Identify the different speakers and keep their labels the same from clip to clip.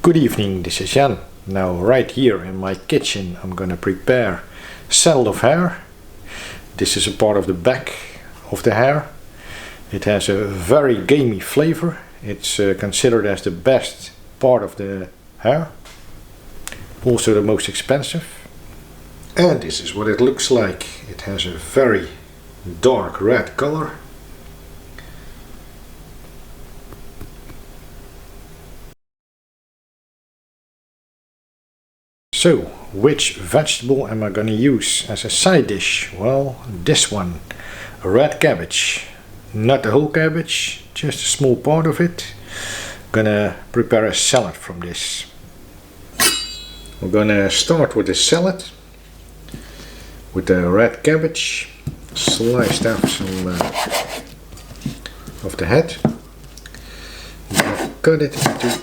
Speaker 1: Good evening, this is Jan. Now right here in my kitchen I'm gonna prepare salad of hare. This is a part of the back of the hare. It has a very gamey flavor. It's considered as the best part of the hare. Also the most expensive. And this is what it looks like. It has a very dark red color. So, which vegetable am I gonna use as a side dish? Well, this one, a red cabbage. Not the whole cabbage, just a small part of it. Gonna prepare a salad from this. We're gonna start with the salad with the red cabbage, sliced off some of the head. Cut it into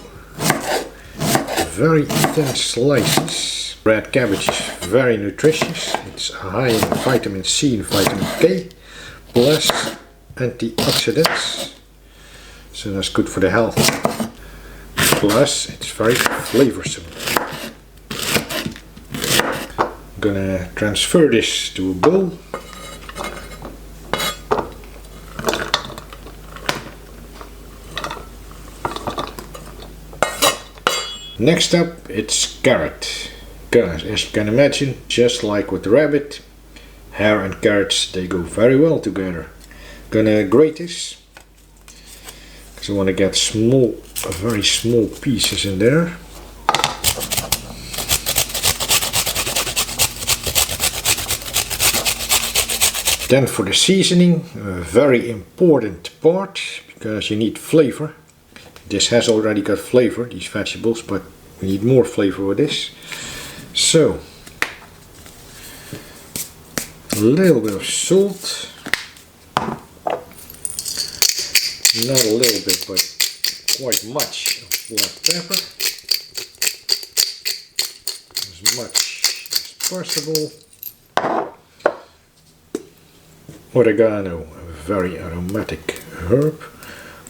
Speaker 1: very thin slices. Red cabbage is very nutritious. It's high in vitamin C and vitamin K, plus antioxidants, so that's good for the health. Plus it's very flavorsome. I'm gonna transfer this to a bowl. Next up, it's carrot. Because as you can imagine, just like with the rabbit, hare and carrots, they go very well together. Gonna grate this because I want to get very small pieces in there. Then for the seasoning, a very important part, because you need flavor. This has already got flavor, these vegetables, but we need more flavor with this. So, a little bit of salt. Not a little bit, but quite much of black pepper. As much as possible. Oregano, a very aromatic herb,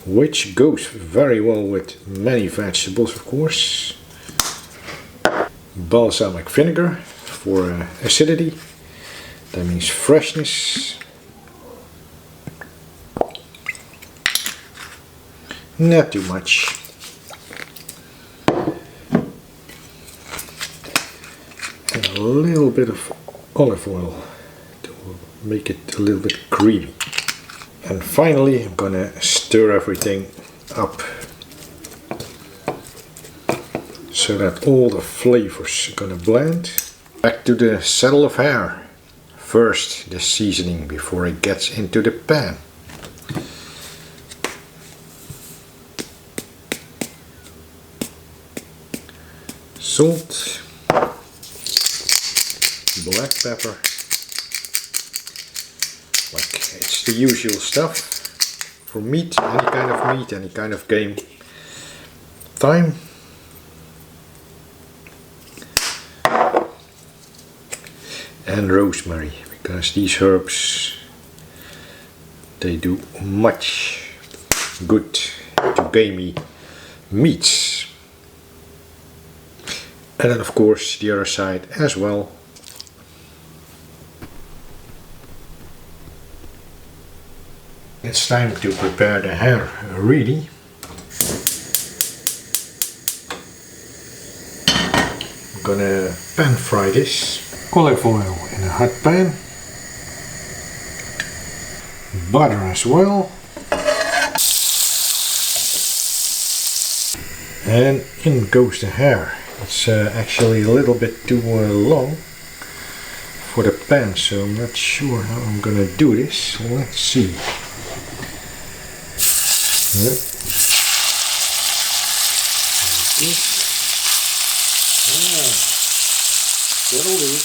Speaker 1: which goes very well with many vegetables, of course. Balsamic vinegar for acidity, that means freshness. Not too much. And a little bit of olive oil to make it a little bit creamy. And finally I'm gonna stir everything up so that all the flavors are gonna blend. Back to the salad of hare. First the seasoning before it gets into the pan. Salt, black pepper, like it's the usual stuff for meat, any kind of game. Thyme, and rosemary, because these herbs, they do much good to gamey meats. And then of course the other side as well. It's time to prepare the hare really. I'm gonna pan fry this. Olive oil in a hot pan. Butter as well. And in goes the hare. It's actually a little bit too long for the pan, so I'm not sure how I'm gonna do this. Let's see. Yep. That'll do.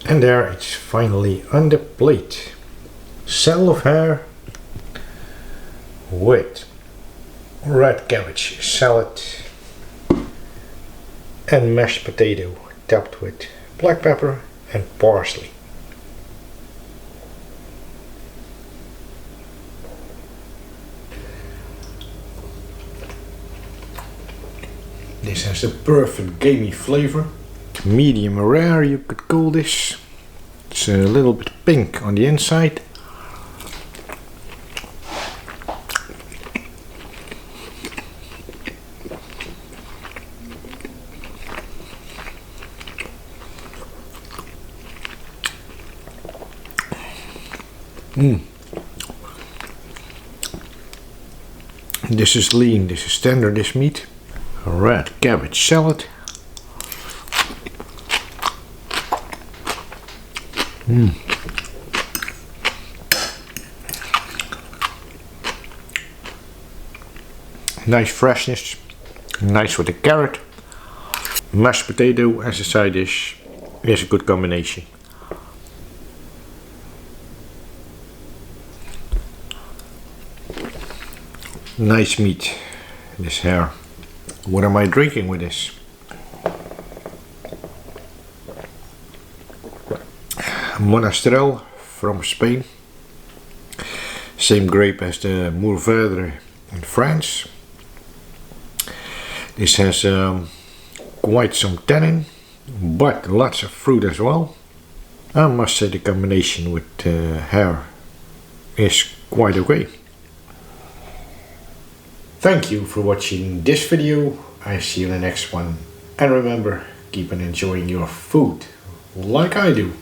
Speaker 1: And there it's finally on the plate. Salad of hare with red cabbage salad and mashed potato topped with black pepper and parsley. This has a perfect gamey flavor. Medium rare you could call this. It's a little bit pink on the inside. This is lean, this is tender, this meat. Red cabbage salad. Nice freshness, nice with the carrot. Mashed potato as a side dish is a good combination. Nice meat, this hare. What am I drinking with this? Monastrell from Spain. Same grape as the Mourvèdre in France. This has quite some tannin, but lots of fruit as well. I must say the combination with hare is quite okay. Thank you for watching this video. I see you in the next one. And remember, keep on enjoying your food like I do.